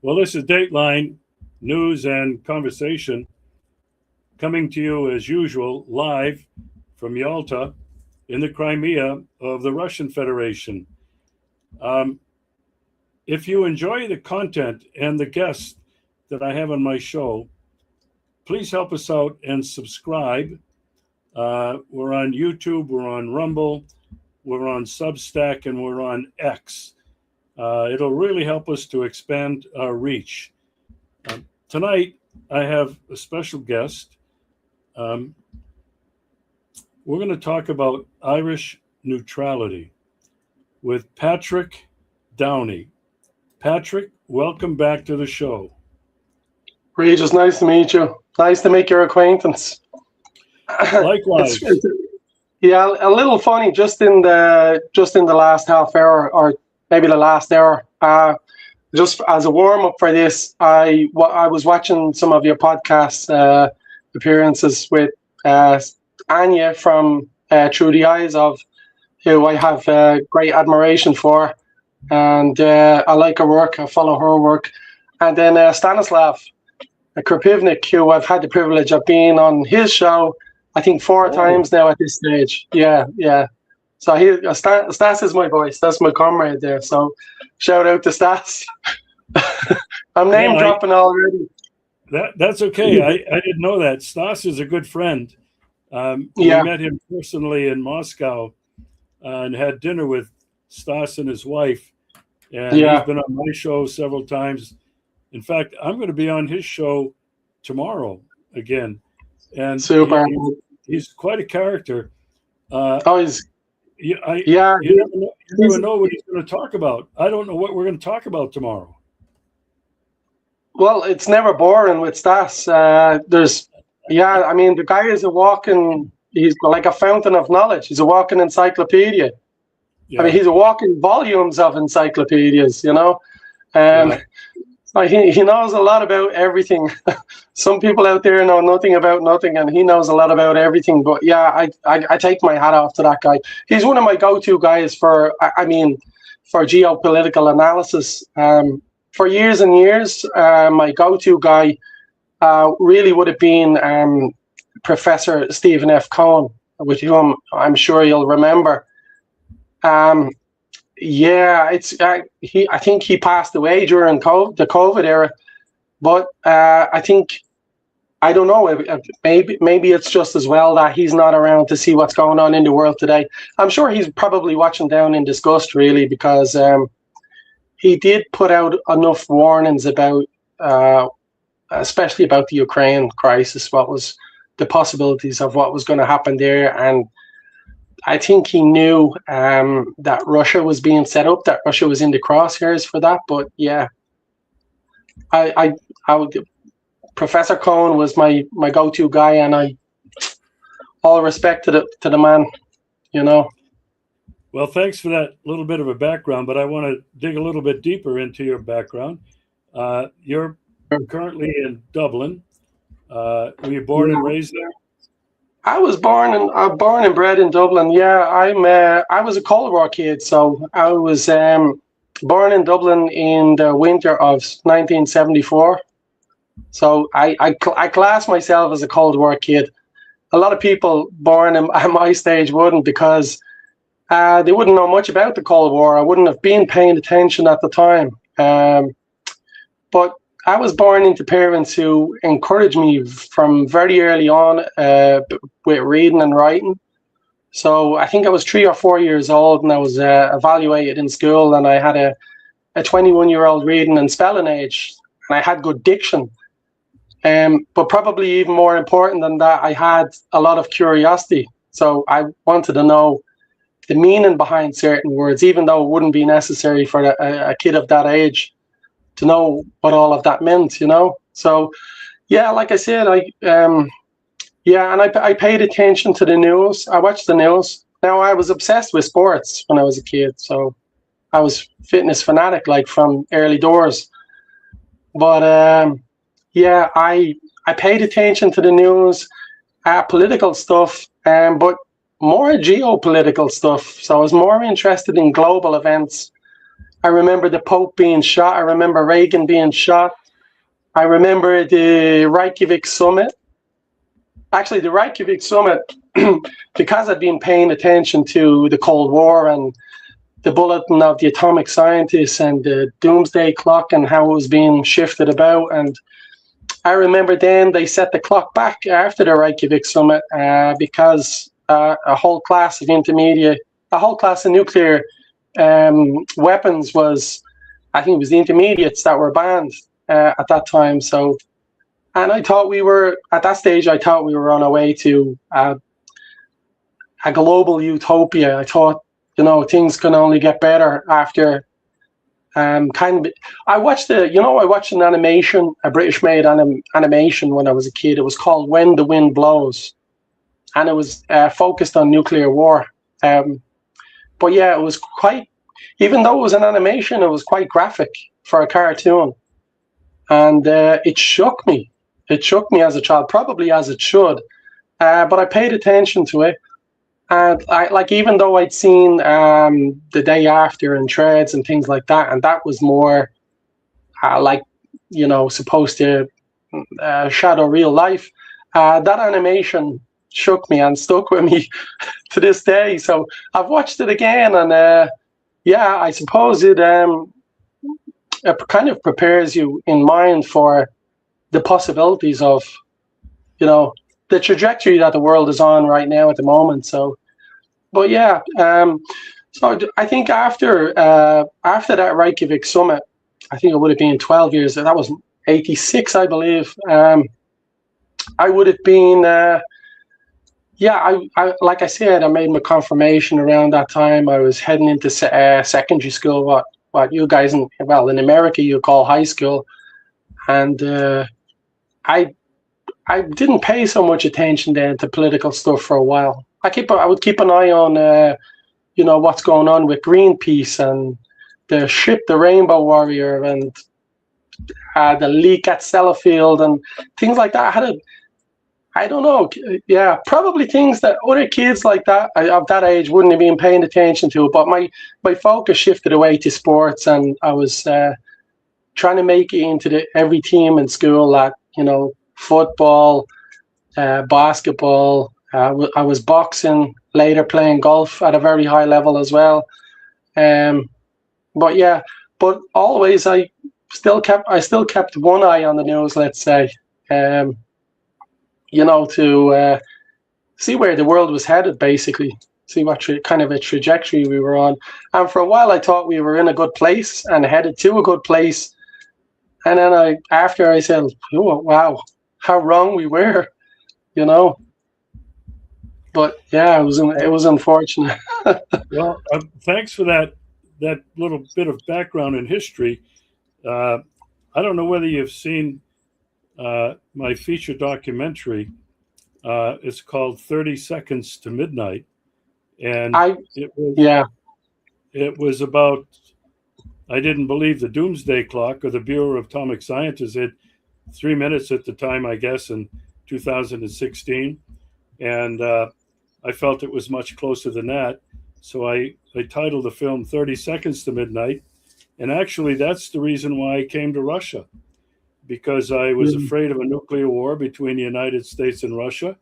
Well, this is Dateline News and Conversation, coming to you as usual live from Yalta in the Crimea of the Russian Federation. If you enjoy the content and the guests that I have on my show, please help us out and subscribe. We're on YouTube, we're on Rumble, we're on Substack, and we're on X. It'll really help us to expand our reach. Tonight, I have a special guest. We're going to talk about Irish neutrality with Patrick Downey. Patrick, welcome back to the show. Regis, nice to meet you. Nice to make your acquaintance. Likewise. Yeah, a little funny. Just in the last half hour, or maybe the last hour, just as a warm up for this, I was watching some of your podcast appearances with Anya from Through the Eyes of, who I have great admiration for, and I like her work. I follow her work, and then Stanislav Krapivnik, who I've had the privilege of being on his show, I think 4 times now at this stage. Yeah. So Stas is my voice. That's my comrade there. So shout out to Stas. I'm name dropping already. That's okay. I didn't know that. Stas is a good friend. We met him personally in Moscow and had dinner with Stas and his wife. And he's been on my show several times. In fact, I'm going to be on his show tomorrow again. And super. He's quite a character. You never know what he's going to talk about. I don't know what we're going to talk about tomorrow. Well, it's never boring with Stas. The guy is he's like a fountain of knowledge. He's a walking encyclopedia. Yeah. I mean, he's a walking volumes of encyclopedias, you know. He knows a lot about everything. Some people out there know nothing about nothing, and he knows a lot about everything. But yeah, I take my hat off to that guy. He's one of my go-to guys for geopolitical analysis. For years and years, my go-to guy really would have been Professor Stephen F. Cohen, with whom I'm sure you'll remember. I think he passed away during the COVID era, but I don't know. Maybe it's just as well that he's not around to see what's going on in the world today. I'm sure he's probably watching down in disgust, really, because he did put out enough warnings about, especially about the Ukraine crisis, what was the possibilities of what was going to happen there, and I think he knew that Russia was being set up, that Russia was in the crosshairs for that. But yeah, Professor Cohen was my go-to guy, and all respect to the man, you know. Well, thanks for that little bit of a background, but I want to dig a little bit deeper into your background. You're currently in Dublin. Were you born and raised there? I was born and bred in Dublin. Yeah, I was a Cold War kid, so I was born in Dublin in the winter of 1974. So I class myself as a Cold War kid. A lot of people born at my stage wouldn't, because they wouldn't know much about the Cold War. I wouldn't have been paying attention at the time. But I was born into parents who encouraged me from very early on with reading and writing. So I think I was 3 or 4 years old, and I was evaluated in school, and I had a 21-year-old reading and spelling age, and I had good diction. But probably even more important than that, I had a lot of curiosity. So I wanted to know the meaning behind certain words, even though it wouldn't be necessary for a kid of that age to know what all of that meant, you know. So yeah, like I said, I paid attention to the news. I watched the news. Now, I was obsessed with sports when I was a kid, so I was fitness fanatic, like, from early doors. But I paid attention to the news, political stuff, but more geopolitical stuff. So I was more interested in global events I remember the Pope being shot. I remember Reagan being shot. I remember the Reykjavik summit. Actually, the Reykjavik summit, because I'd been paying attention to the Cold War and the bulletin of the atomic scientists and the doomsday clock and how it was being shifted about. And I remember then they set the clock back after the Reykjavik summit because a whole class of nuclear weapons was, I think it was the intermediates that were banned at that time. So, and I thought at that stage, I thought we were on our way to a global utopia. I thought, things can only get better after I watched an animation, a British-made animation when I was a kid. It was called When the Wind Blows, and it was focused on nuclear war. But yeah, it was quite, even though it was an animation, it was quite graphic for a cartoon. And it shook me. It shook me as a child, probably as it should. But I paid attention to it. And even though I'd seen The Day After and Shreds and things like that, and that was more supposed to shadow real life, that animation shook me and stuck with me to this day. So I've watched it again, and I suppose it kind of prepares you in mind for the possibilities of, the trajectory that the world is on right now at the moment. So, but yeah, so I think after that Reykjavik summit, I think it would have been 12 years. That was 86, I believe. I would have been, I like I said, I made my confirmation around that time. I was heading into secondary school, what you guys in America you call high school, and I didn't pay so much attention then to political stuff for a while. I would keep an eye on, what's going on with Greenpeace and the ship, the Rainbow Warrior, and the leak at Sellafield and things like that. I don't know, probably things that other kids like that of that age wouldn't have been paying attention to. But my focus shifted away to sports, and I was trying to make it into every team in school that, football, basketball. I was boxing, later playing golf at a very high level as well. But always I still kept one eye on the news, let's say, to see where the world was headed, basically, see what kind of a trajectory we were on. And for a while I thought we were in a good place and headed to a good place. And then after I said, oh, wow, how wrong we were, But yeah, it was unfortunate. Well, thanks for that little bit of background and history. I don't know whether you've seen my feature documentary. It's called 30 Seconds to Midnight. And it was about, I didn't believe the doomsday clock or the Bureau of Atomic Scientists had 3 minutes at the time, I guess, in 2016. And I felt it was much closer than that. So I titled the film 30 Seconds to Midnight. And actually, that's the reason why I came to Russia, because I was afraid of a nuclear war between the United States and Russia.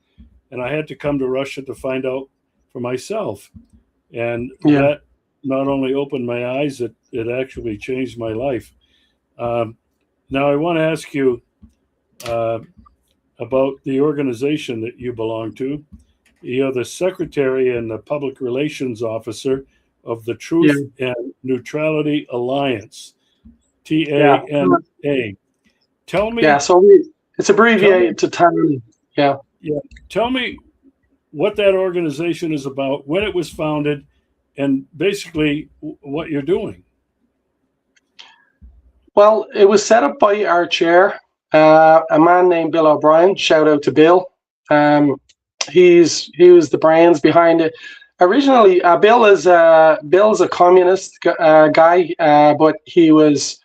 And I had to come to Russia to find out for myself. And that not only opened my eyes, it actually changed my life. Now, I want to ask you about the organization that you belong to. You're the Secretary and the Public Relations Officer of the Truth and Neutrality Alliance, TANA. Tell me. Yeah, so it's abbreviated to TANA. Yeah. Tell me what that organization is about, when it was founded, and basically what you're doing. Well, it was set up by our chair, a man named Bill O'Brien. Shout out to Bill. He was the brains behind it. Originally, Bill's a communist guy, but he was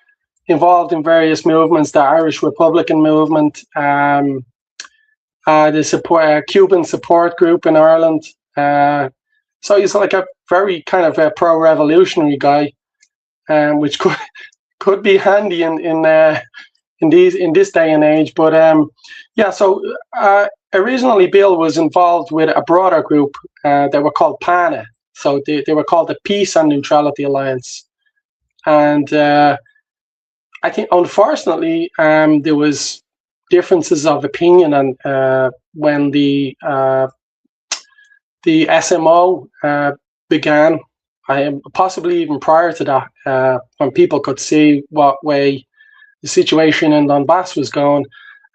involved in various movements, the Irish Republican movement, the Cuban support group in Ireland. So he's like a very kind of a pro-revolutionary guy. which could be handy in this day and age. But yeah, so originally Bill was involved with a broader group that were called TANA. So they were called the Peace and Neutrality Alliance. And I think, unfortunately, there was differences of opinion, and when the SMO began, possibly even prior to that, when people could see what way the situation in Donbass was going,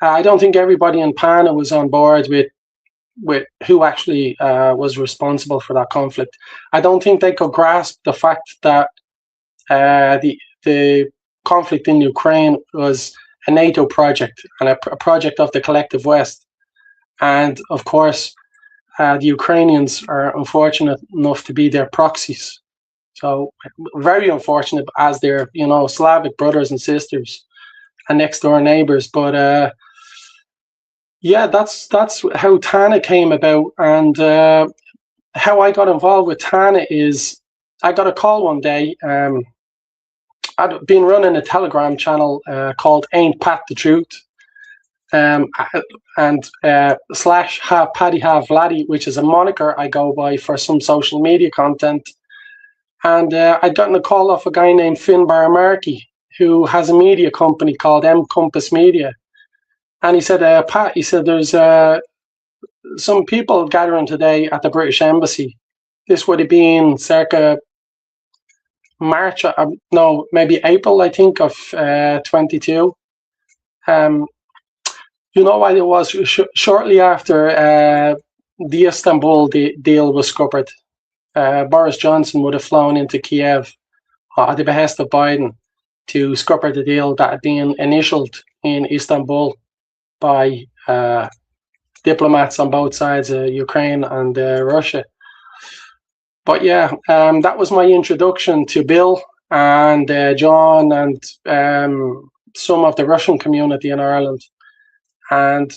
I don't think everybody in PANA was on board with who actually was responsible for that conflict. I don't think they could grasp the fact that the conflict in Ukraine was a NATO project and a project of the collective West. And of course, the Ukrainians are unfortunate enough to be their proxies. So very unfortunate, as their Slavic brothers and sisters and next door neighbors. But yeah, that's how TANA came about. And how I got involved with TANA is I got a call one day. I'd been running a Telegram channel called Ain't Pat the Truth, and slash have Paddy have Vladdy, which is a moniker I go by for some social media content. And I'd gotten a call off a guy named Finn Baramarki, who has a media company called M Compass Media. And he said, Pat, he said, there's some people gathering today at the British Embassy. This would have been circa March, no, maybe April, I think, of 22. You know why it was? Shortly after the Istanbul deal was scuppered, Boris Johnson would have flown into Kiev at the behest of Biden to scupper the deal that had been initialed in Istanbul by diplomats on both sides, Ukraine and Russia. But yeah, that was my introduction to Bill and John and some of the Russian community in Ireland. And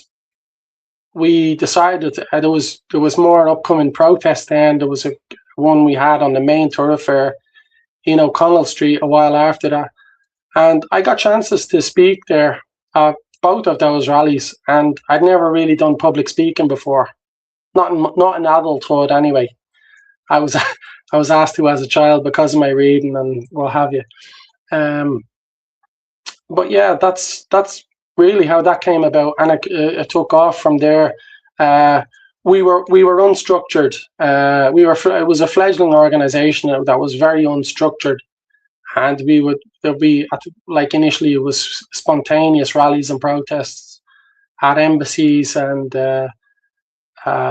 we decided there was more upcoming protests then. There was one we had on the main thoroughfare in O'Connell Street a while after that. And I got chances to speak there at both of those rallies. And I'd never really done public speaking before, not in adulthood anyway. I was asked to as a child because of my reading and what have you. But yeah, that's really how that came about, and it took off from there. We were unstructured. It was a fledgling organization that was very unstructured, and there'd be like initially it was spontaneous rallies and protests at embassies and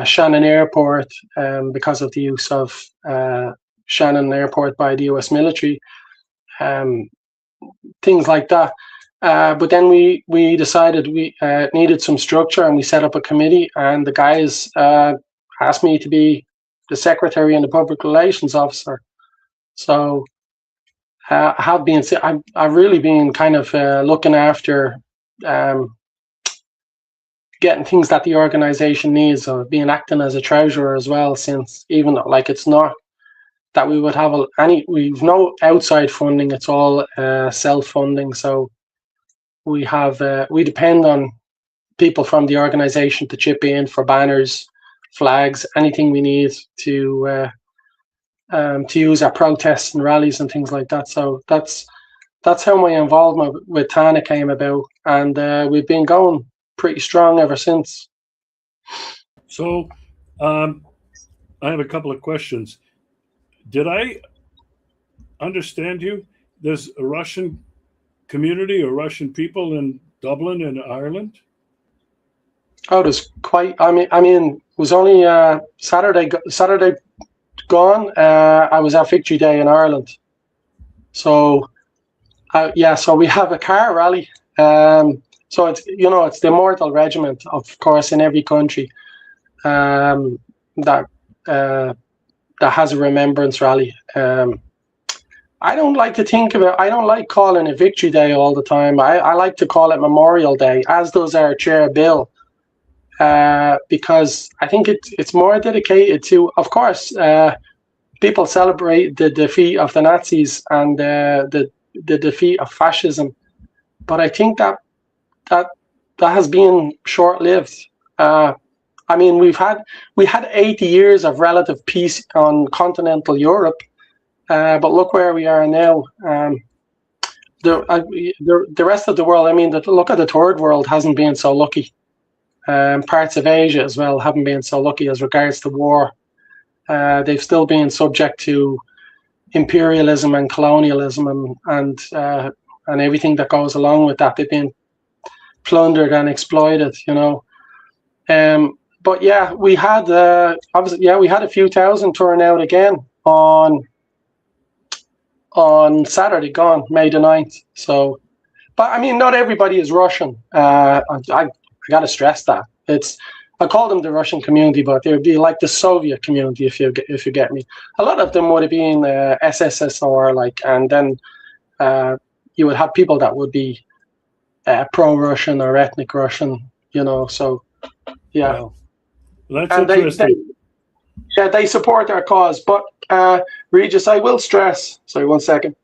Shannon Airport, because of the use of Shannon Airport by the US military, things like that. But then we decided we needed some structure, and we set up a committee, and the guys asked me to be the secretary and the public relations officer. So I've really been kind of looking after getting things that the organization needs, or being acting as a treasurer as well, since even like it's not that we would have we've no outside funding, it's all self-funding. So we depend on people from the organization to chip in for banners, flags, anything we need to use at protests and rallies and things like that. So that's how my involvement with TANA came about, and we've been going pretty strong ever since. So I have a couple of questions. Did I understand you? There's a Russian community or Russian people in Dublin and Ireland? Oh, there's quite. I mean, it was only Saturday gone. I was at Victory Day in Ireland. So, yeah. So we have a car rally. So it's it's the Immortal Regiment, of course, in every country that has a remembrance rally. I don't like to think of it. I don't like calling it Victory Day all the time. I like to call it Memorial Day, as does our chair Bill, because I think it's more dedicated to, of course, people celebrate the defeat of the Nazis and the defeat of fascism, but I think that has been short-lived. I mean, we had 80 years of relative peace on continental Europe, but look where we are now. The rest of the world, I mean, look at the third world, hasn't been so lucky. Parts of Asia as well haven't been so lucky as regards to war. They've still been subject to imperialism and colonialism and everything that goes along with that. They've been plundered and exploited, you know. But yeah, we had we had a few thousand turn out again on Saturday, gone May the 9th. So, but I mean, not everybody is Russian. I got to stress that. I call them the Russian community, but they would be like the Soviet community, if you get me. A lot of them would have been SSSR, like, and then you would have people that would be pro-Russian or ethnic Russian, you know. So yeah, wow. That's and interesting. They support our cause. But Regis, I will stress. Sorry, 1 second.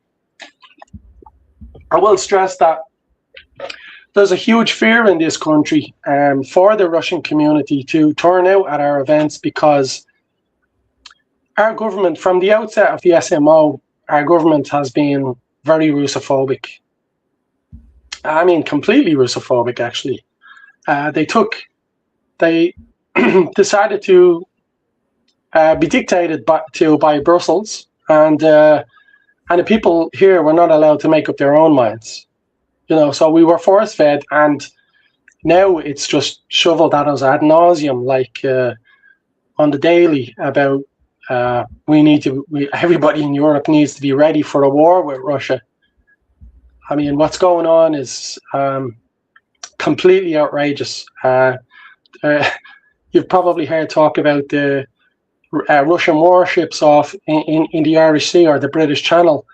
I will stress that there's a huge fear in this country for the Russian community to turn out at our events, because our government, from the outset of the SMO, our government has been very Russophobic. I mean, completely Russophobic, actually. They decided to be dictated by Brussels, and the people here were not allowed to make up their own minds. You know, so we were force fed, and now it's just shoveled at us ad nauseum, like on the daily, about everybody in Europe needs to be ready for a war with Russia. I mean, what's going on is completely outrageous. You've probably heard talk about the Russian warships off in the Irish Sea or the British Channel,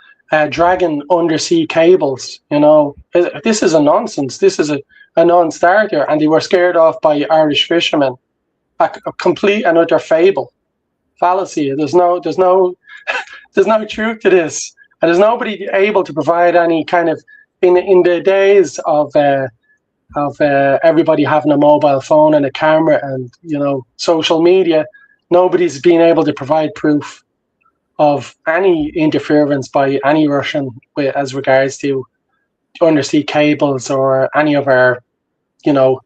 dragging undersea cables. You know, this is a nonsense. This is a non-starter, and they were scared off by Irish fishermen. A complete and utter fallacy. There's no truth to this, and there's nobody able to provide any kind of in the days of everybody having a mobile phone and a camera and, you know, social media. Nobody's been able to provide proof of any interference by any Russian as regards to undersea cables or any of our, you know,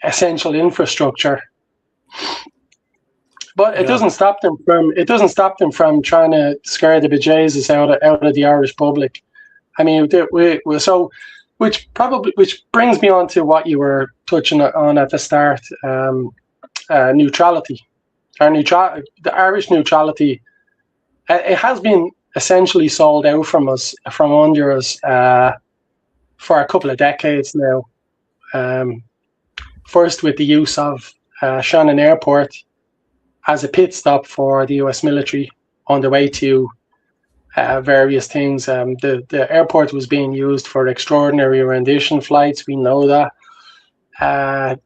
essential infrastructure. But it doesn't stop them from trying to scare the bejesus out of the Irish public. I mean, which brings me on to what you were touching on at the start. Neutrality. The Irish neutrality, it has been essentially sold out from under us for a couple of decades now. First with the use of Shannon Airport as a pit stop for the US military on the way to various things. The airport was being used for extraordinary rendition flights, we know that.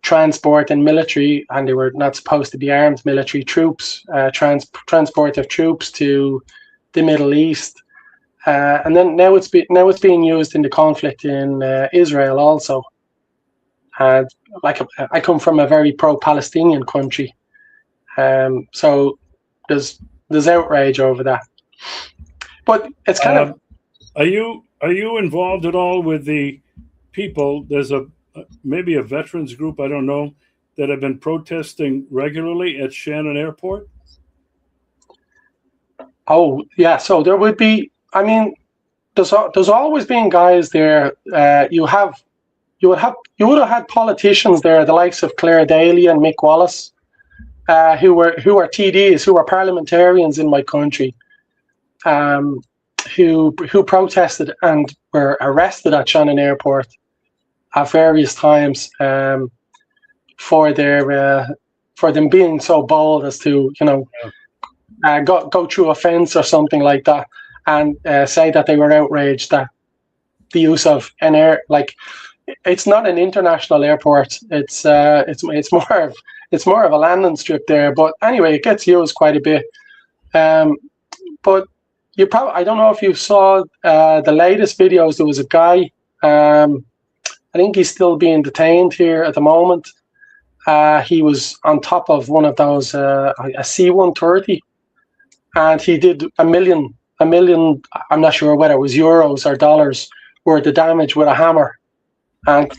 Transport and military, and they were not supposed to be armed military troops, transport of troops to the Middle East, and then now it's being used in the conflict in Israel also. And like I come from a very pro-Palestinian country, so there's outrage over that. But it's kind of. Are you involved at all with the people? There's maybe a veterans group, I don't know, that have been protesting regularly at Shannon Airport? Oh yeah, so there would be. I mean, there's always been guys there. You would have had politicians there, the likes of Claire Daly and Mick Wallace, who were TDs, who were parliamentarians in my country, who protested and were arrested at Shannon Airport at various times for them being so bold as to, you know, go through a fence or something like that, and say that they were outraged that the use of an air, like, it's not an international airport. It's more of a landing strip there. But anyway, it gets used quite a bit. But I don't know if you saw the latest videos. There was a guy, I think he's still being detained here at the moment. He was on top of one of those, a C-130, and he did a million, I'm not sure whether it was euros or dollars, worth of damage with a hammer. And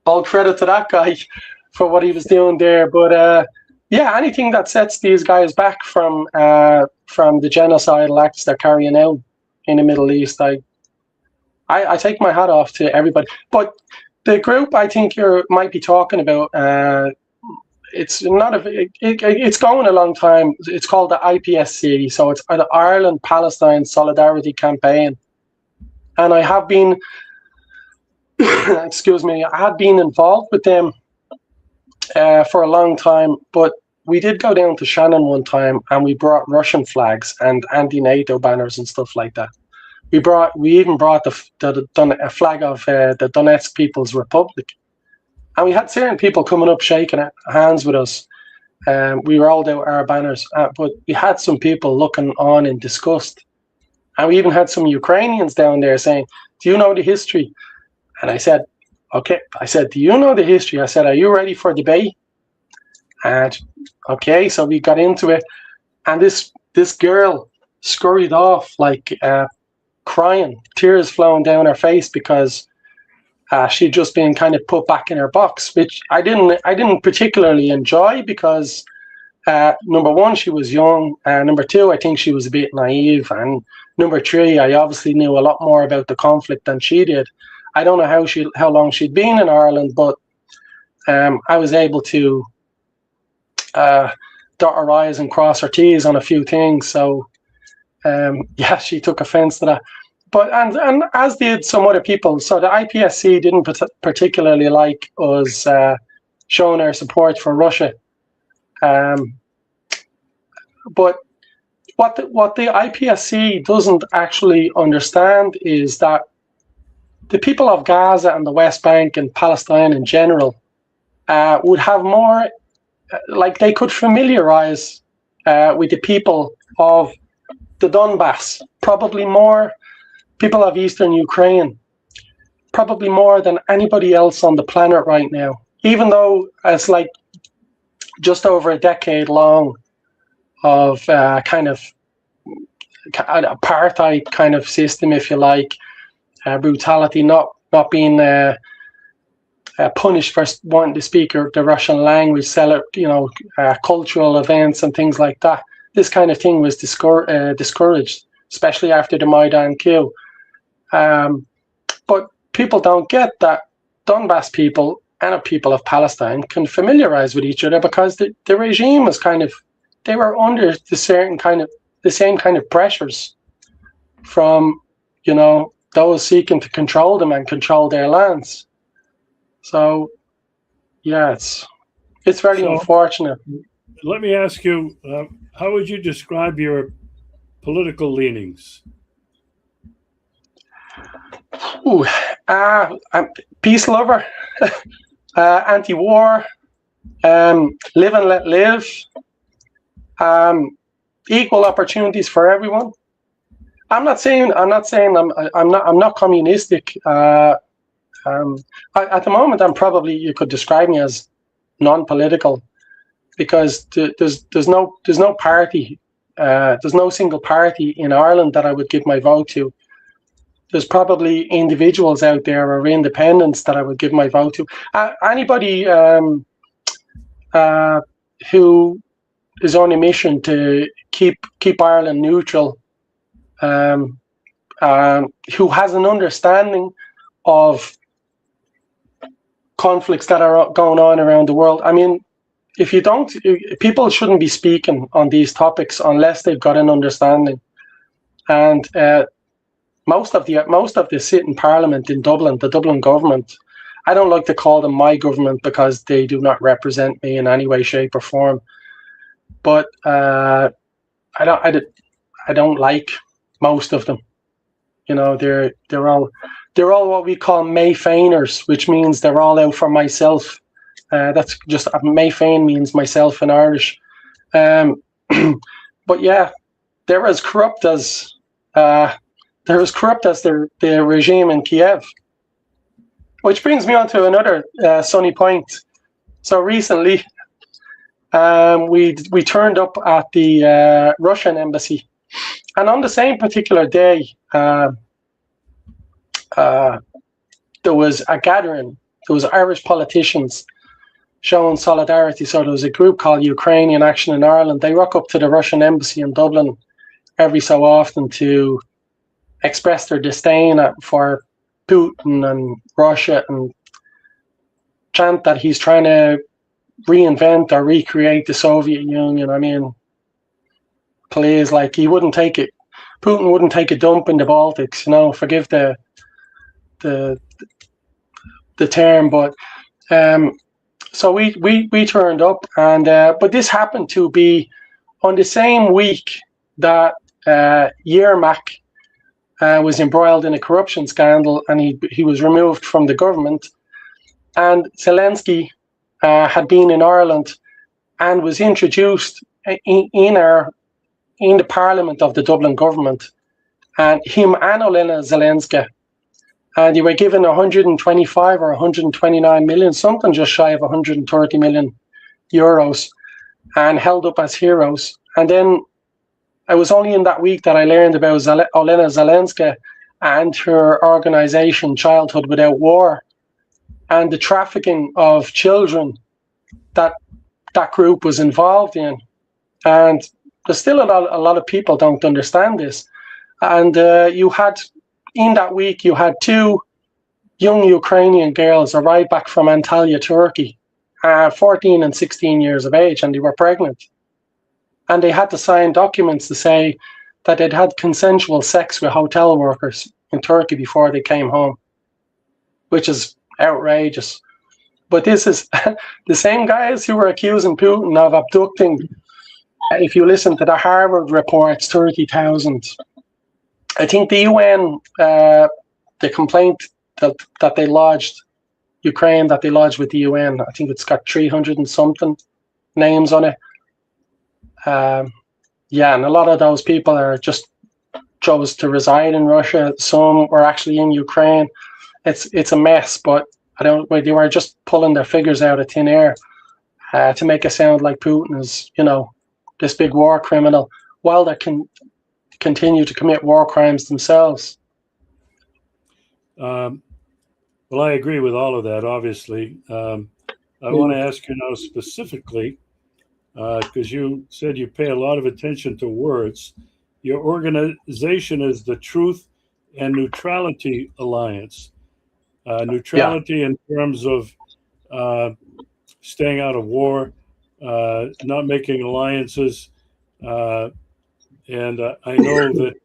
all credit to that guy for what he was doing there. But yeah, anything that sets these guys back from the genocidal acts they're carrying out in the Middle East, I take my hat off to everybody. But the group I think you might be talking about, it's going a long time. It's called the IPSC, so it's the Ireland Palestine Solidarity Campaign, and I have been, excuse me, I had been involved with them for a long time. But we did go down to Shannon one time, and we brought Russian flags and anti-NATO banners and stuff like that. We even brought a flag of the Donetsk People's Republic. And we had certain people coming up shaking hands with us. We rolled out our banners, but we had some people looking on in disgust. And we even had some Ukrainians down there saying, "Do you know the history?" And I said, "Okay." I said, "Do you know the history?" I said, "Are you ready for debate?" And okay, so we got into it. And this girl scurried off like crying, tears flowing down her face because she'd just been kind of put back in her box, which I didn't particularly enjoy because number one, she was young, number two, I think she was a bit naive, and number three, I obviously knew a lot more about the conflict than she did. I don't know how long she'd been in Ireland, but I was able to dot her I's and cross her T's on a few things. So yeah, she took offense to that. But and as did some other people. So the IPSC didn't particularly like us showing our support for Russia. But what the IPSC doesn't actually understand is that the people of Gaza and the West Bank and Palestine in general would have more, like they could familiarize with the people of the Donbass, probably more people of Eastern Ukraine, probably more than anybody else on the planet right now, even though it's like just over a decade long of kind of an apartheid kind of system, if you like, brutality, not being punished for wanting to speak the Russian language, cultural events and things like that. This kind of thing was discouraged, especially after the Maidan coup. But people don't get that Donbass people and the people of Palestine can familiarize with each other because the regime was they were under the same kind of pressures from, those seeking to control them and control their lands. So, yeah, it's very unfortunate. Let me ask you, how would you describe your political leanings? I'm peace lover, anti-war, live and let live, equal opportunities for everyone. I'm not saying I'm not communistic. At the moment, you could describe me as non-political, because there's no party, there's no single party in Ireland that I would give my vote to. There's probably individuals out there or independents that I would give my vote to. Anybody who is on a mission to keep Ireland neutral, who has an understanding of conflicts that are going on around the world. I mean, people shouldn't be speaking on these topics unless they've got an understanding. And most of the sitting parliament in Dublin, the Dublin government, I don't like to call them my government because they do not represent me in any way, shape, or form. But I don't like most of them. They're all what we call May Fainers, which means they're all out for myself. That's just May Fain means myself in Irish. but yeah, they're as corrupt as the regime in Kiev. Which brings me on to another sunny point. So recently, we turned up at the Russian embassy, and on the same particular day, there was a gathering. There was Irish politicians showing solidarity. So there was a group called Ukrainian Action in Ireland. They rock up to the Russian embassy in Dublin every so often to express their disdain for Putin and Russia and chant that he's trying to reinvent or recreate the Soviet Union. I mean, please, like, he wouldn't take it. Putin wouldn't take a dump in the Baltics, you know, forgive the term, but so we turned up, and but this happened to be on the same week that Yermak was embroiled in a corruption scandal, and he was removed from the government. And Zelensky had been in Ireland and was introduced in the parliament of the Dublin government, and him and Olena Zelenska, and they were given 125 or 129 million, something just shy of 130 million euros, and held up as heroes. And then it was only in that week that I learned about Olena Zelenska and her organization Childhood Without War, and the trafficking of children that group was involved in. And there's still a lot of people don't understand this. And in that week, you had two young Ukrainian girls arrive back from Antalya, Turkey, 14 and 16 years of age, and they were pregnant. And they had to sign documents to say that they'd had consensual sex with hotel workers in Turkey before they came home, which is outrageous. But this is the same guys who were accusing Putin of abducting, if you listen to the Harvard reports, 30,000. I think the UN, the complaint that they lodged, Ukraine, that they lodged with the UN, I think it's got 300 and something names on it. Yeah, and a lot of those people are just chose to reside in Russia. Some were actually in Ukraine. It's a mess, but they were just pulling their figures out of thin air to make it sound like Putin is, you know, this big war criminal, while they can continue to commit war crimes themselves. Well, I agree with all of that, obviously. I want to ask you now specifically, because you said you pay a lot of attention to words. Your organization is the Truth and Neutrality Alliance. Neutrality in terms of staying out of war, not making alliances. And I know that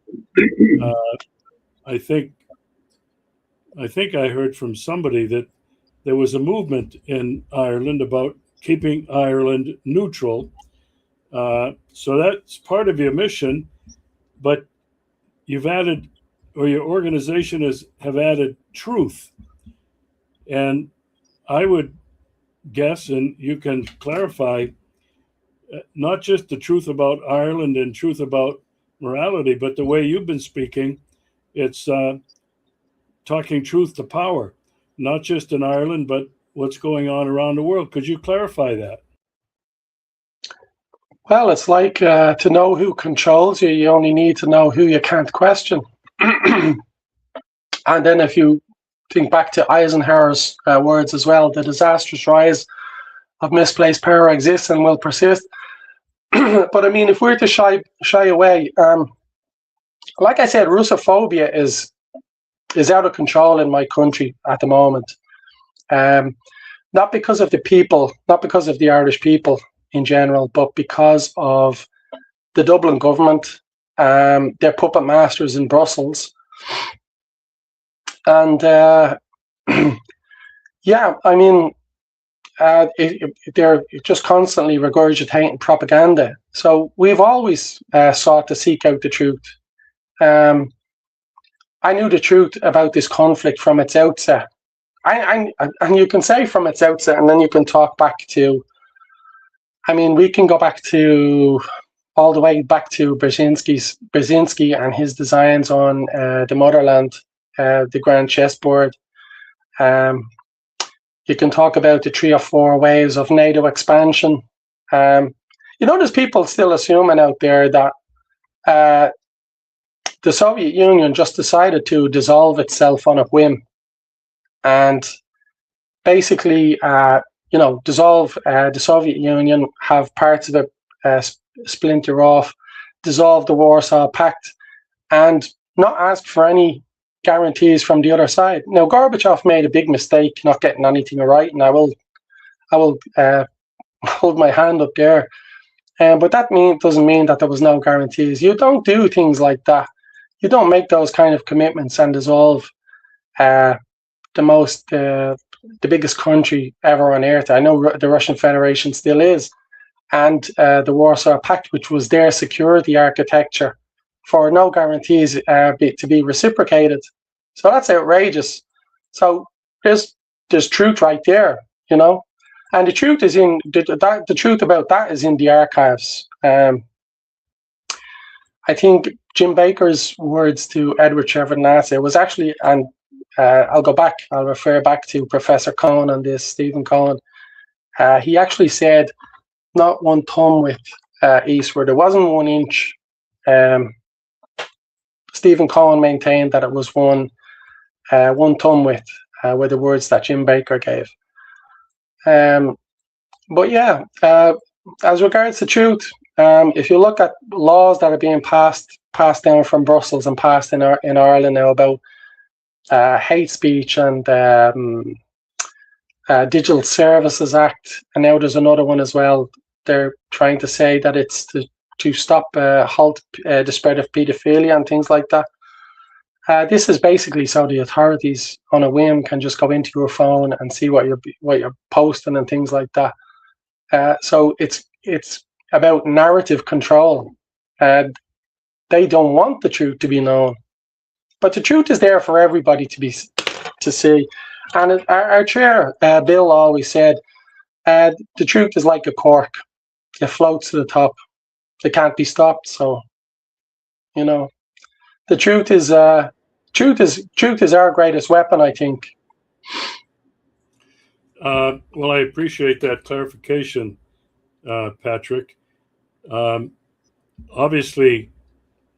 I think I heard from somebody that there was a movement in Ireland about keeping Ireland neutral. So that's part of your mission, but you've added, or your organization have added truth. And I would guess, and you can clarify, not just the truth about Ireland and truth about morality, but the way you've been speaking, it's talking truth to power, not just in Ireland, but what's going on around the world. Could you clarify that? Well, it's like to know who controls you, you only need to know who you can't question. And then if you think back to Eisenhower's words as well, the disastrous rise of misplaced power exists and will persist. But I mean, if we're to shy away, like I said, Russophobia is out of control in my country at the moment. Not because of the people, not because of the Irish people in general, but because of the Dublin government, their puppet masters in Brussels. And yeah, I mean, they're just constantly regurgitating propaganda. So we've always sought to seek out the truth. I knew the truth about this conflict from its outset. And you can say from its outset, and then you can talk back to, I mean, we can go back to all the way back to Brzezinski and his designs on the motherland, the grand chessboard. You can talk about the 3 or 4 waves of NATO expansion. There's people still assuming out there that the Soviet Union just decided to dissolve itself on a whim, and basically, dissolve the Soviet Union, have parts of it splinter off, dissolve the Warsaw Pact, and not ask for any guarantees from the other side. Now, Gorbachev made a big mistake not getting anything right, and I will hold my hand up there. But that doesn't mean that there was no guarantees. You don't do things like that. You don't make those kind of commitments and dissolve the biggest country ever on earth. I know the Russian Federation still is, and the Warsaw Pact, which was their security architecture, for no guarantees to be reciprocated. So that's outrageous. So there's truth right there, and the truth is in the truth about that is in the archives. I think Jim Baker's words to Edward Shevardnadze was actually, and I'll refer back to Professor Cohen on this, Stephen Cohen. He actually said, not 1 thumb width eastward. It wasn't 1 inch. Stephen Cohen maintained that it was 1 thumb width, were the words that Jim Baker gave. But yeah, as regards to truth, if you look at laws that are being passed down from Brussels and passed in Ireland now about hate speech and Digital Services Act, and now there's another one as well. They're trying to say that it's to stop halt the spread of paedophilia and things like that. This is basically so the authorities on a whim can just go into your phone and see what you're posting and things like that. So it's about narrative control. They don't want the truth to be known, but the truth is there for everybody to see. And our chair, Bill, always said, the truth is like a cork; it floats to the top. It can't be stopped. So, the truth is our greatest weapon, I think. Well, I appreciate that clarification, Patrick. Obviously,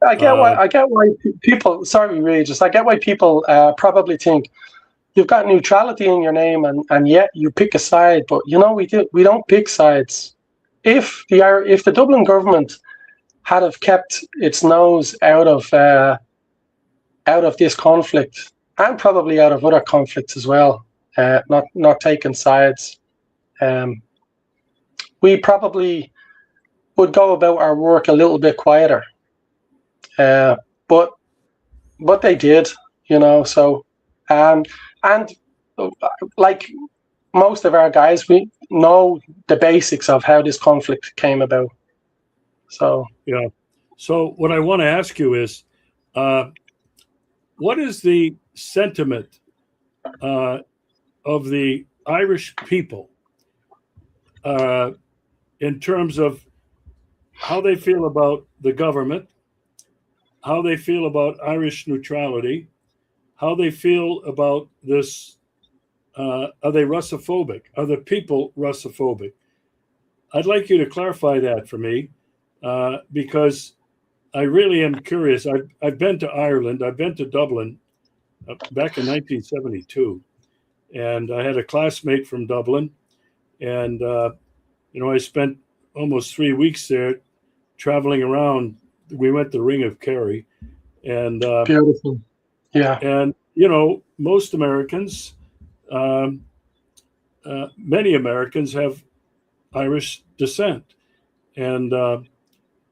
I get why people. Sorry, Regis. I get why people probably think you've got neutrality in your name, and yet you pick a side. But we don't pick sides. If the Dublin government had have kept its nose out of this conflict, and probably out of other conflicts as well, not taking sides, we probably would go about our work a little bit quieter. But they did, So, and like most of our guys, we know the basics of how this conflict came about. So yeah. So what I want to ask you is, what is the sentiment of the Irish people in terms of how they feel about the government, how they feel about Irish neutrality, how they feel about this? Are they Russophobic? Are the people Russophobic? I'd like you to clarify that for me, because I really am curious. I've been to Ireland. I've been to Dublin back in 1972, and I had a classmate from Dublin, and I spent almost 3 weeks there, traveling around. We went to the Ring of Kerry, and beautiful, yeah. And most Americans, many Americans have Irish descent, and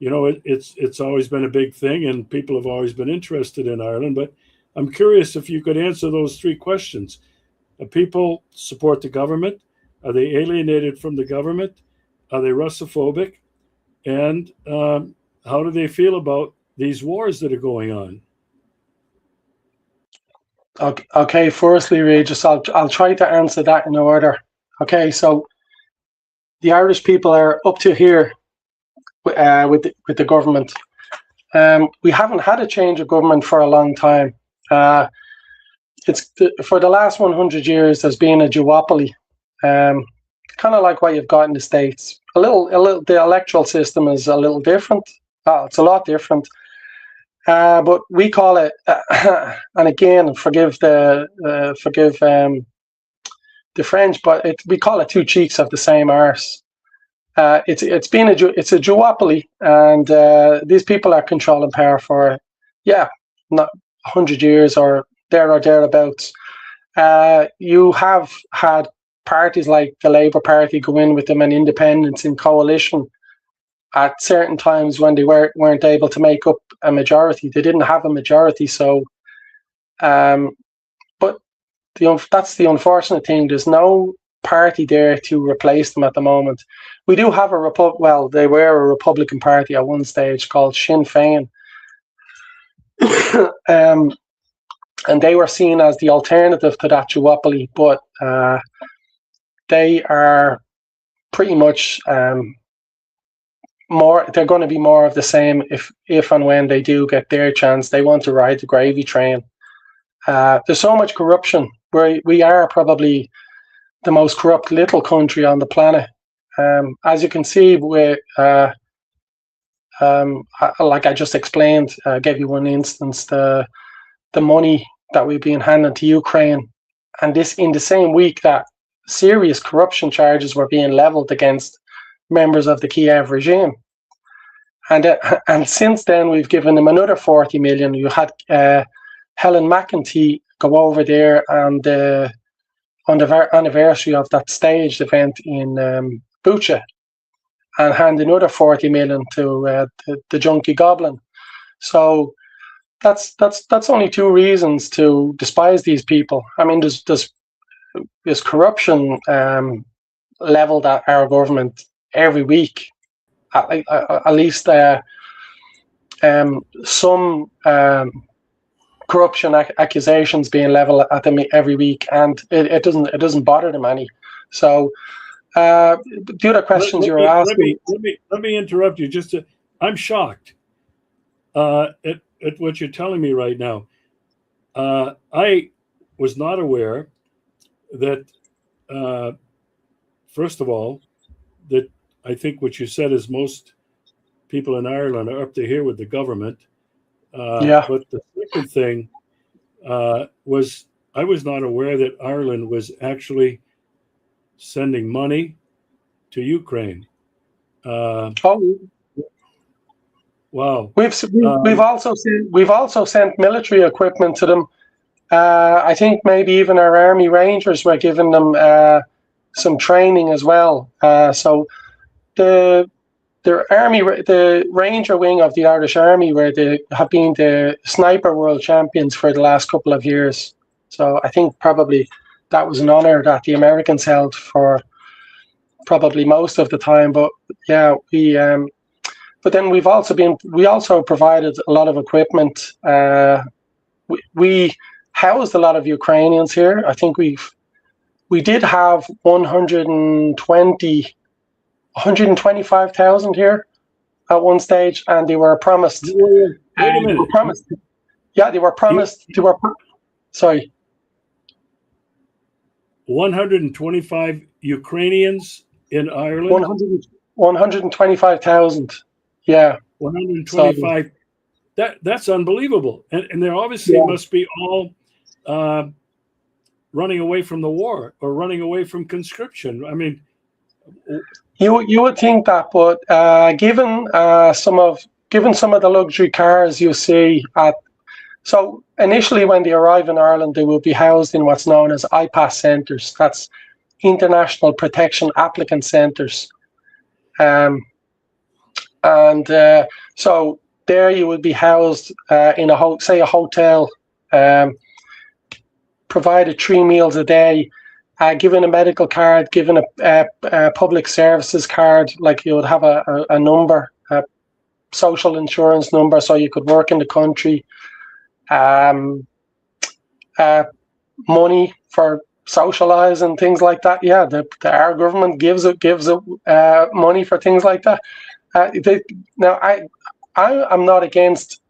it's always been a big thing, and people have always been interested in Ireland. But I'm curious if you could answer those 3 questions. People support the government. Are they alienated from the government? Are they Russophobic? And how do they feel about these wars that are going on? Okay, firstly, Regis, I'll try to answer that in order. Okay, so the Irish people are up to here with the government. We haven't had a change of government for a long time. For the last 100 years, there's been a duopoly, kind of like what you've got in the States. A little. The electoral system is a little different. It's a lot different. But we call it, and again, forgive the French, but we call it two cheeks of the same arse. It's a duopoly, and these people are controlling power for, not 100 years or thereabouts. You have had parties like the Labour Party go in with them and independents in coalition at certain times when they weren't able to make up a majority. They didn't have a majority, so but that's the unfortunate thing. There's no party there to replace them at the moment. We do have they were a Republican Party at one stage called Sinn Féin. And they were seen as the alternative to that duopoly, but they are pretty much they're going to be more of the same if and when they do get their chance. They want to ride the gravy train. There's so much corruption. We are probably the most corrupt little country on the planet. As you can see, like I just explained, gave you one instance, the money that we've been handing to Ukraine, and this in the same week that serious corruption charges were being leveled against members of the Kiev regime. And since then, we've given them another 40 million. You had Helen McEntee go over there and on the anniversary of that staged event in Bucha and hand another 40 million to the junkie goblin. So that's only two reasons to despise these people. I mean, there's corruption leveled at our government every week. At least some corruption accusations being leveled at them every week, and it doesn't bother them any. So the other questions you were asking. Let me interrupt you. I'm shocked at what you're telling me right now. I was not aware that, first of all, that I think what you said is most people in Ireland are up to here with the government. But the second thing was I was not aware that Ireland was actually sending money to Ukraine. Wow. We've also sent military equipment to them. I think maybe even our Army Rangers were giving them some training as well. So the Ranger wing of the Irish Army, where they have been the sniper world champions for the last couple of years. So I think probably that was an honor that the Americans held for probably most of the time. But yeah, but then we also provided a lot of equipment. We housed a lot of Ukrainians here. I think we did have 125,000 here at one stage, and they were promised. Wait a minute. They were promised. Sorry. 125 Ukrainians in Ireland. 125,000. Yeah. 125. That's unbelievable, and there obviously must be all running away from the war or running away from conscription. I mean, you would think that, but given some of the luxury cars you see so initially when they arrive in Ireland, they will be housed in what's known as IPAS centres. That's International Protection Applicant Centres, so there you would be housed in a hotel, provided 3 meals a day, given a medical card, given a public services card, like you would have a number, a social insurance number, so you could work in the country, money for socialising, things like that. Yeah, our government gives money for things like that. Now, I am not against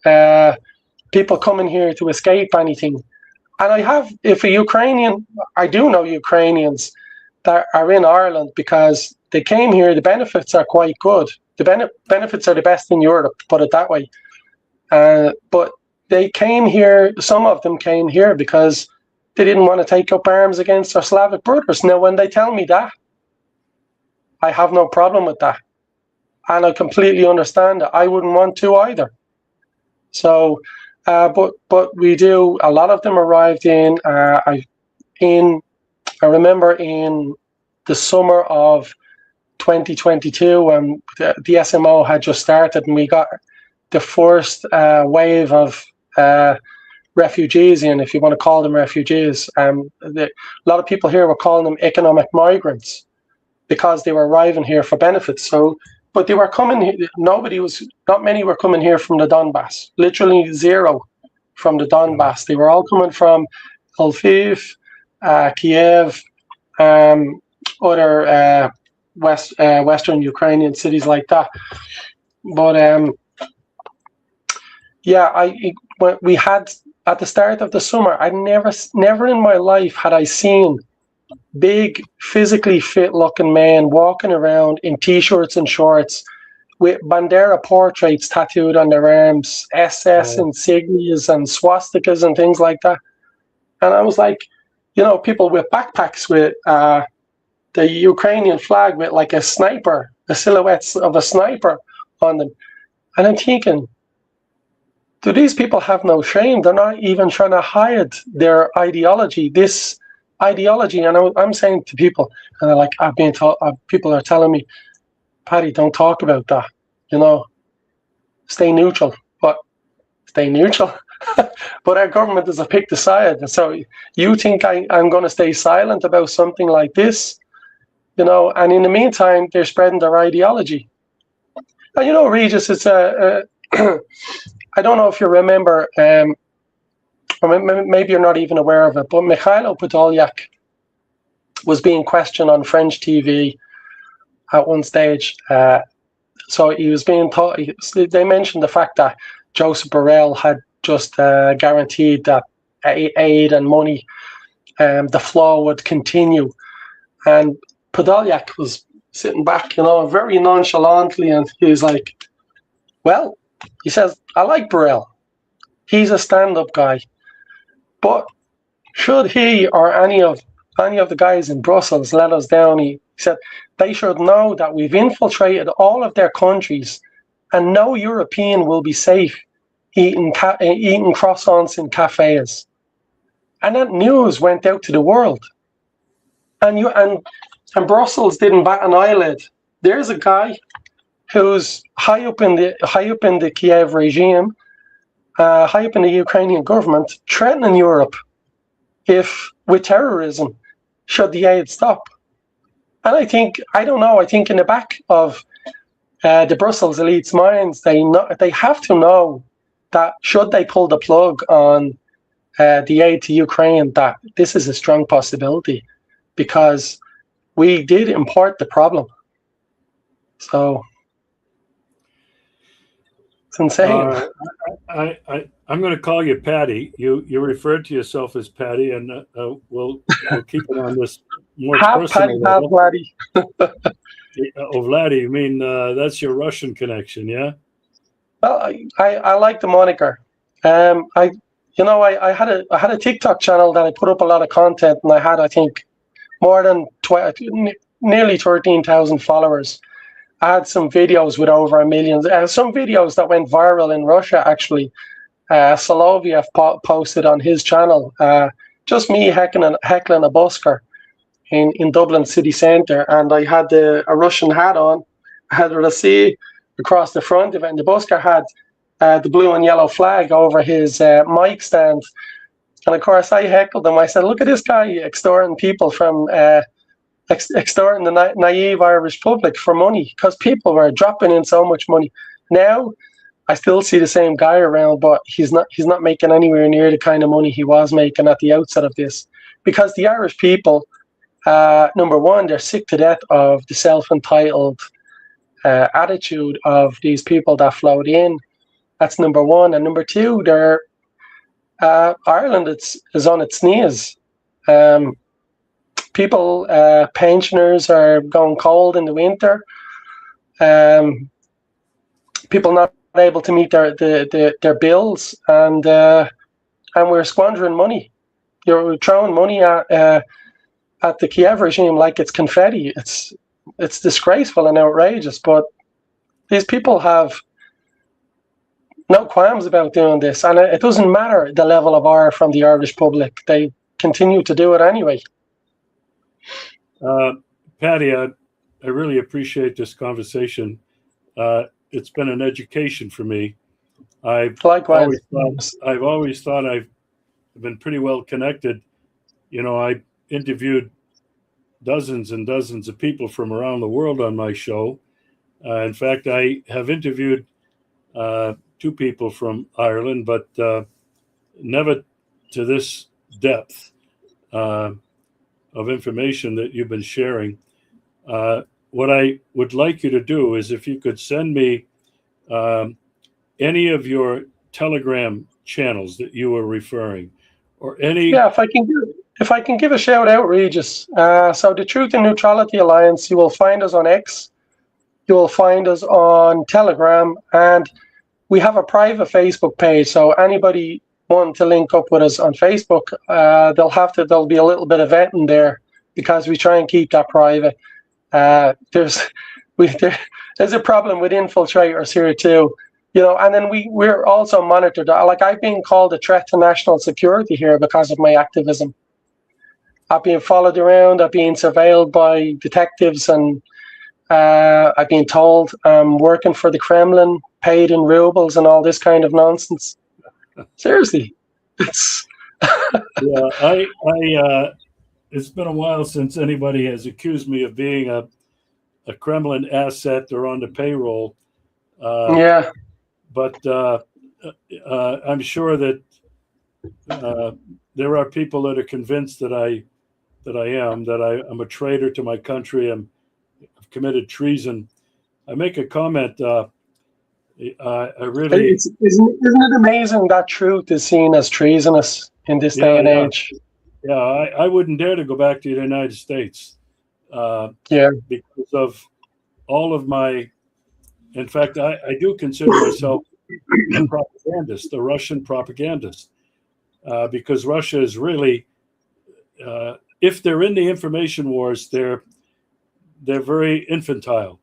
people coming here to escape anything. And I have, if a Ukrainian, I do know Ukrainians that are in Ireland because they came here. The benefits are quite good. The benefits are the best in Europe, to put it that way. But they came here, some of them came here because they didn't want to take up arms against their Slavic brothers. Now, when they tell me that, I have no problem with that. And I completely understand that. I wouldn't want to either. So, but we do, a lot of them arrived I remember in the summer of 2022 when the SMO had just started and we got the first wave of refugees in, if you want to call them refugees. A lot of people here were calling them economic migrants because they were arriving here for benefits. So, but they were coming here, not many were coming here from the Donbass, literally zero from the Donbass. They were all coming from Lviv, Kiev, other Western Ukrainian cities like that. But yeah, we had, at the start of the summer, I never in my life had I seen big, physically fit looking men walking around in t-shirts and shorts with Bandera portraits tattooed on their arms, SS insignias and swastikas and things like that. And I was like, you know, people with backpacks with the Ukrainian flag with like a sniper, the silhouettes of a sniper on them. And I'm thinking, do these people have no shame? They're not even trying to hide their ideology, this ideology. And I'm saying to people, and they're like, people are telling me, Paddy, don't talk about that. You know, stay neutral. But stay neutral? But our government has picked a side. And so you think I'm going to stay silent about something like this? You know, and in the meantime, they're spreading their ideology. And you know, Regis, it's I don't know if you remember, or maybe you're not even aware of it, but Mikhailo Podolyak was being questioned on French TV at one stage. So he was being taught, they mentioned the fact that Joseph Borrell had just guaranteed that aid and money, the flow would continue. And Podolyak was sitting back, you know, very nonchalantly, and he was like, well, he says, I like Borrell. He's a stand-up guy. But should he or any of the guys in Brussels let us down, he said, they should know that we've infiltrated all of their countries and no European will be safe eating croissants in cafes. And that news went out to the world. And Brussels didn't bat an eyelid. There's a guy who's high up in the Kiev regime, high up in the Ukrainian government, threatening Europe with terrorism should the aid stop. And I think in the back of the Brussels elites' minds, they have to know that should they pull the plug on the aid to Ukraine, that this is a strong possibility because we did import the problem. So it's insane. I'm going to call you Patty. You referred to yourself as Patty, and we'll keep it on this more personal level. Vladdy. Oh, Vladdy, you mean that's your Russian connection, yeah? Well, I like the moniker. I had a TikTok channel that I put up a lot of content, and I had, I think, more than nearly 13,000 followers. I had some videos with over 1 million. Some videos that went viral in Russia, actually. Soloviev posted on his channel, just me heckling a busker in Dublin city centre, and I had a Russian hat on. I had a Россия across the front of it, and the busker had the blue and yellow flag over his mic stand. And of course, I heckled him. I said, "Look at this guy extorting people from extorting the naive Irish public for money," because people were dropping in so much money. Now, I still see the same guy around, but he's not making anywhere near the kind of money he was making at the outset of this, because the Irish people, number one, they're sick to death of the self-entitled attitude of these people that flowed in. That's number one. And number two, Ireland is on its knees. People, pensioners are going cold in the winter. People not able to meet their bills, and we're squandering money. You're throwing money at the Kiev regime like it's confetti. It's disgraceful and outrageous. But these people have no qualms about doing this, and it doesn't matter the level of ire from the Irish public. They continue to do it anyway. Patty, I really appreciate this conversation. It's been an education for me. Likewise. I've always thought I've been pretty well connected. You know, I interviewed dozens and dozens of people from around the world on my show. In fact, I have interviewed 2 people from Ireland, but never to this depth of information that you've been sharing. What I would like you to do is, if you could send me any of your Telegram channels that you were referring, or any. Yeah, if I can give a shout out, Regis. So the Truth and Neutrality Alliance, you will find us on X, you will find us on Telegram, and we have a private Facebook page. So anybody wanting to link up with us on Facebook, there'll be a little bit of vetting there, because we try and keep that private. There's a problem with infiltrators here too, you know. And then we're also monitored. Like, I've been called a threat to national security here because of my activism. I've been followed around. I've been surveilled by detectives, and I've been told I'm working for the Kremlin, paid in rubles, and all this kind of nonsense. Seriously, it's. Yeah, it's been a while since anybody has accused me of being a Kremlin asset or on the payroll. Yeah. But I'm sure that there are people that are convinced that I'm a traitor to my country. I've committed treason. I make a comment. I really. Isn't it amazing that truth is seen as treasonous in this day and age? Yeah, I wouldn't dare to go back to the United States. Because of all of my. In fact, I do consider myself a propagandist, a Russian propagandist, because Russia is really, if they're in the information wars, they're very infantile.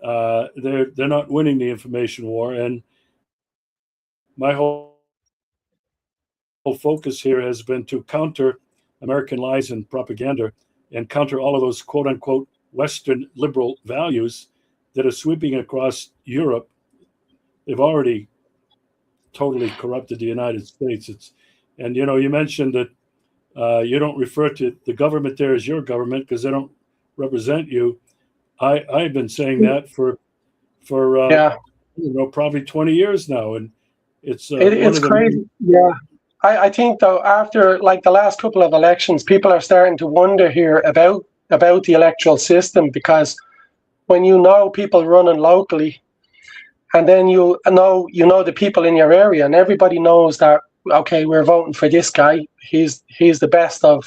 They're not winning the information war, and my whole focus here has been to counter American lies and propaganda, and counter all of those quote unquote Western liberal values that are sweeping across Europe. They've already totally corrupted the United States. And you know, you mentioned that you don't refer to the government there as your government because they don't represent you. I've been saying that for probably 20 years now, and it's crazy. Yeah, I think though, after like the last couple of elections, people are starting to wonder here about the electoral system, because when you know people running locally, and then you know the people in your area, and everybody knows that, okay, we're voting for this guy. He's the best of,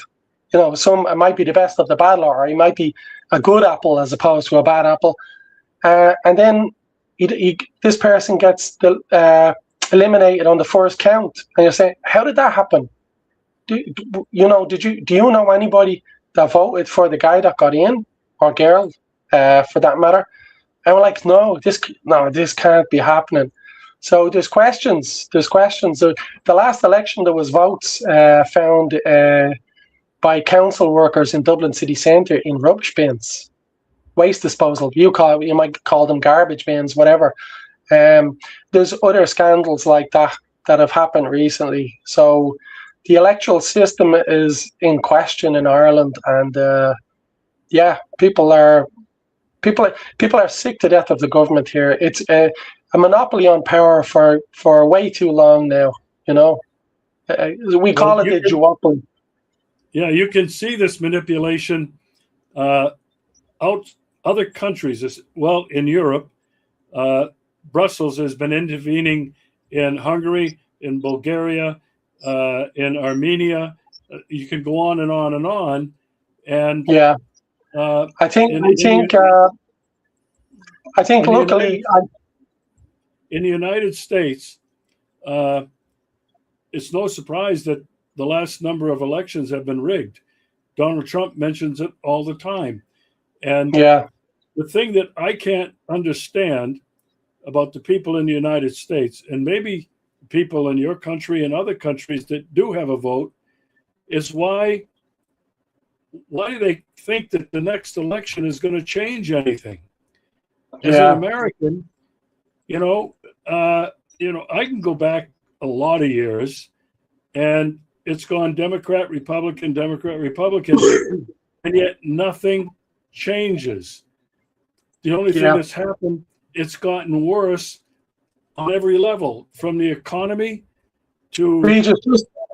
you know, it might be the best of the bad lot, or he might be a good apple as opposed to a bad apple. And then this person gets eliminated on the first count, and you're saying, how did that happen? Do you know anybody that voted for the guy that got in, or girl, for that matter? And we're like, no, this can't be happening. So there's questions. The last election, there was votes found by council workers in Dublin city centre in rubbish bins, waste disposal. You might call them garbage bins, whatever. There's other scandals like that have happened recently. So the electoral system is in question in Ireland, and people are sick to death of the government here. It's a monopoly on power for way too long now. You know, we call it a duopoly. Yeah, you can see this manipulation out other countries, well, in Europe, Brussels has been intervening in Hungary, in Bulgaria, in Armenia. You can go on and on and on. And yeah, I think locally, in the United States, it's no surprise that the last number of elections have been rigged. Donald Trump mentions it all the time. And yeah, the thing that I can't understand about the people in the United States, and maybe people in your country and other countries that do have a vote, is why do they think that the next election is going to change anything? As an American, I can go back a lot of years, and it's gone Democrat, Republican, and yet nothing changes. The only thing that's happened, it's gotten worse on every level, from the economy to... Regis,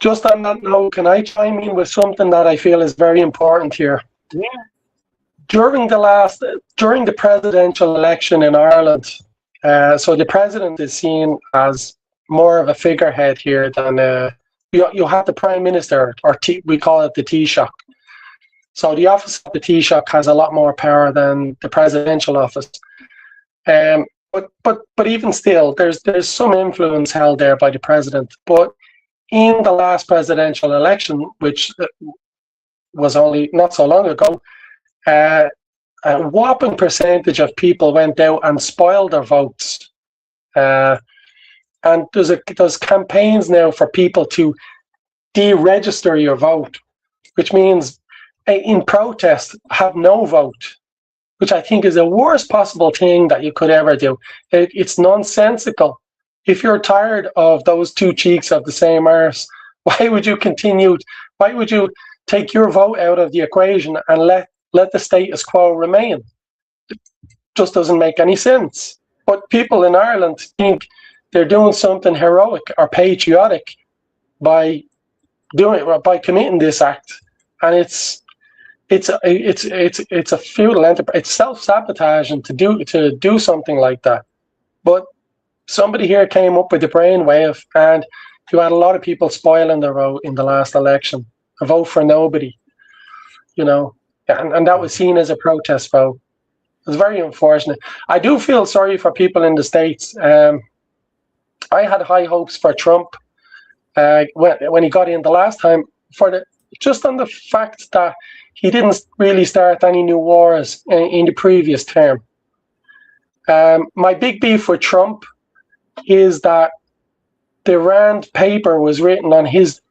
just on that note, can I chime in with something that I feel is very important here? Yeah. During the presidential election in Ireland, so the president is seen as more of a figurehead here than you have the prime minister, or we call it the Taoiseach. So the office of the Taoiseach has a lot more power than the presidential office. But even still, there's some influence held there by the president. But in the last presidential election, which was only not so long ago, a whopping percentage of people went out and spoiled their votes. And there's campaigns now for people to deregister your vote, which means in protest have no vote, which I think is the worst possible thing that you could ever do. It's nonsensical. If you're tired of those two cheeks of the same arse, why would you take your vote out of the equation and let the status quo remain? It just doesn't make any sense. But people in Ireland think they're doing something heroic or patriotic by committing this act, and it's a futile enterprise. It's self-sabotaging to do something like that. But somebody here came up with the brainwave, and you had a lot of people spoiling their vote in the last election. A vote for nobody, and that was seen as a protest vote. It was very unfortunate. I do feel sorry for people in the States. I had high hopes for Trump when he got in the last time, just on the fact that he didn't really start any new wars in the previous term. My big beef with Trump is that the Rand paper was written on his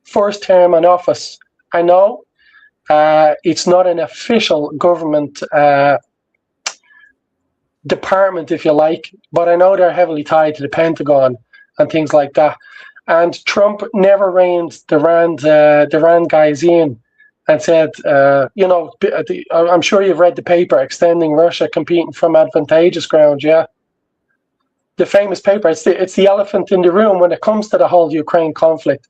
first term in office. I know it's not an official government department, if you like, but I know they're heavily tied to the Pentagon and things like that. And Trump never reined the Rand guys in and said, I'm sure you've read the paper, Extending Russia Competing from Advantageous Ground, yeah? The famous paper, it's the elephant in the room when it comes to the whole Ukraine conflict.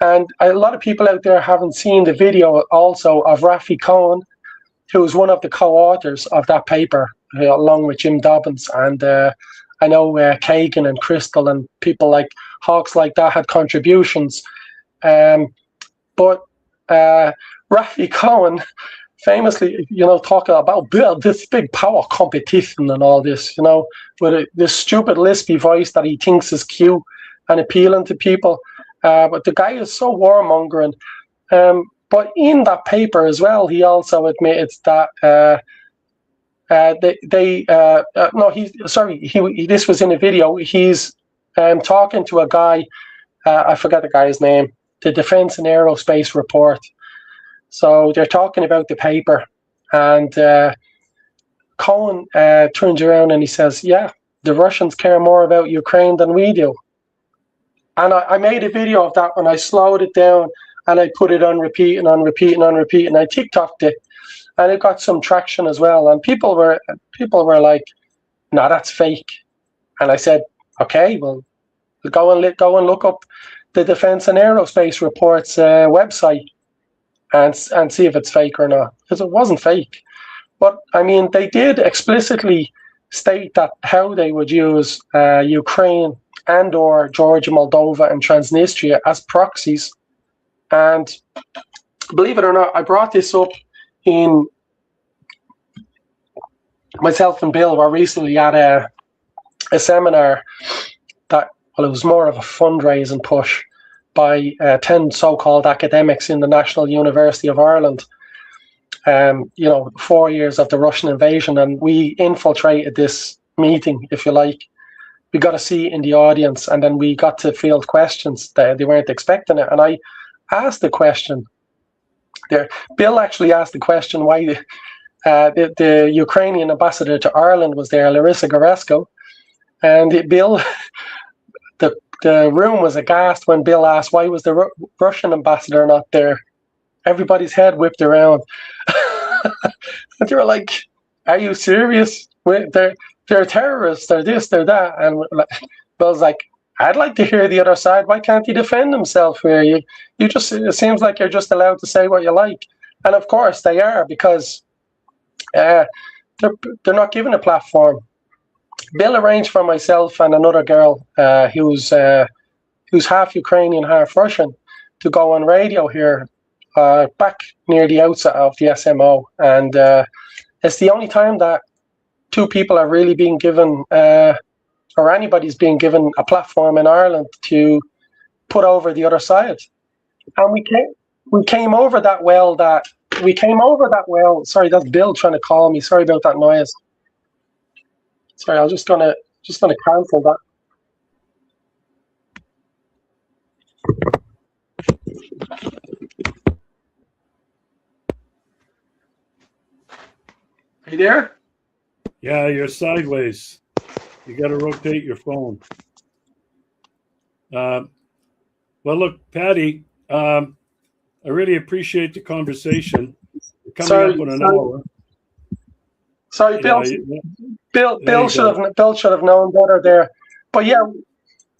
And a lot of people out there haven't seen the video also of Rafi Cohen, who was one of the co-authors of that paper, along with Jim Dobbins. And I know Kagan and Crystal and people like Hawks like that had contributions. But Rafi Cohen famously, talking about this big power competition and all this, with this stupid lispy voice that he thinks is cute and appealing to people. But the guy is so warmongering. But in that paper as well, he also admits that this was in a video. He's talking to a guy, I forgot the guy's name, the Defense and Aerospace Report. So they're talking about the paper, and Cohen turns around and he says, yeah, the Russians care more about Ukraine than we do. And I made a video of that when I slowed it down and I put it on repeat and on repeat and on repeat, and I TikToked it, and it got some traction as well. And people were like, "No, that's fake." And I said, "Okay, well, go and look up the Defense and Aerospace Report's website and see if it's fake or not," because it wasn't fake. But I mean, they did explicitly state that how they would use Ukraine and or Georgia, Moldova, and Transnistria as proxies. And believe it or not, I brought this up in myself and Bill were recently at a seminar that, well, it was more of a fundraising push by 10 so-called academics in the National University of Ireland. 4 years of the Russian invasion, and we infiltrated this meeting, if you like. We got a seat in the audience, and then we got to field questions. They weren't expecting it, and I asked the question there. Bill actually asked the question why the Ukrainian ambassador to Ireland was there, Larissa Goresko, and Bill, the room was aghast when Bill asked why was the Russian ambassador not there. Everybody's head whipped around. And they were like, "Are you serious? They're terrorists. They're this. They're that." And Bill's like, "I'd like to hear the other side. Why can't he defend himself here? You just, it seems like you're just allowed to say what you like." And of course they are, because they're not given a platform. Bill arranged for myself and another girl who's half Ukrainian, half Russian, to go on radio here back near the outset of the SMO, and it's the only time that two people are really being given, or anybody's being given a platform in Ireland to put over the other side. And we came over that well. Sorry, that's Bill trying to call me. Sorry about that noise. Sorry, I'm just gonna cancel that. Are you there? Yeah, you're sideways. You got to rotate your phone. Well, look, Patty, I really appreciate the conversation. Coming up on an hour. Sorry, Bill. Bill should have known better there. But yeah,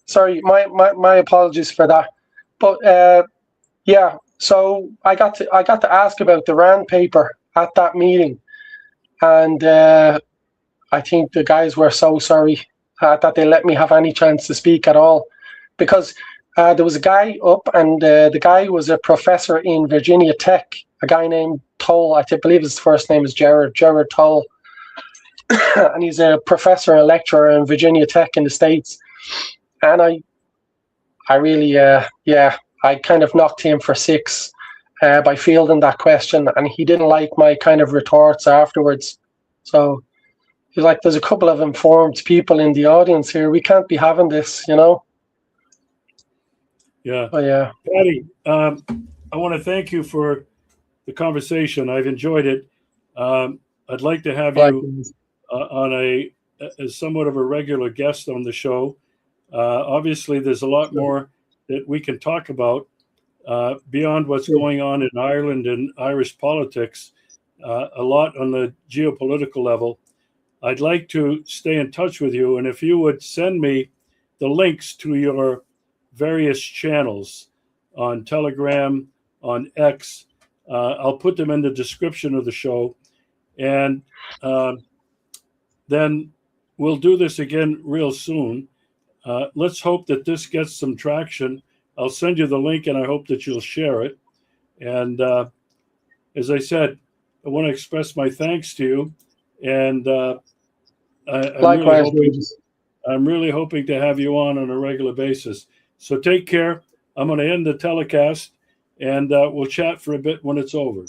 sorry, my apologies for that. But yeah, so I got to ask about the RAND paper at that meeting. And I think the guys were so sorry that they let me have any chance to speak at all, because there was a guy up, and the guy was a professor in Virginia Tech, a guy named Toll. I believe his first name is Jared Toll. And he's a professor and lecturer in Virginia Tech in the States. And I really, I kind of knocked him for six by fielding that question, and he didn't like my kind of retorts afterwards. So he's like, "There's a couple of informed people in the audience here. We can't be having this, you know." Yeah. But yeah, Patty, I want to thank you for the conversation. I've enjoyed it. I'd like to have you on as somewhat of a regular guest on the show. Obviously, there's a lot more that we can talk about beyond what's going on in Ireland and Irish politics, a lot on the geopolitical level. I'd like to stay in touch with you, and if you would send me the links to your various channels on Telegram, on X, I'll put them in the description of the show, and then we'll do this again real soon. Let's hope that this gets some traction. I'll send you the link, and I hope that you'll share it. And as I said, I want to express my thanks to you. And I'm really hoping to have you on a regular basis. So take care. I'm going to end the telecast, and we'll chat for a bit when it's over.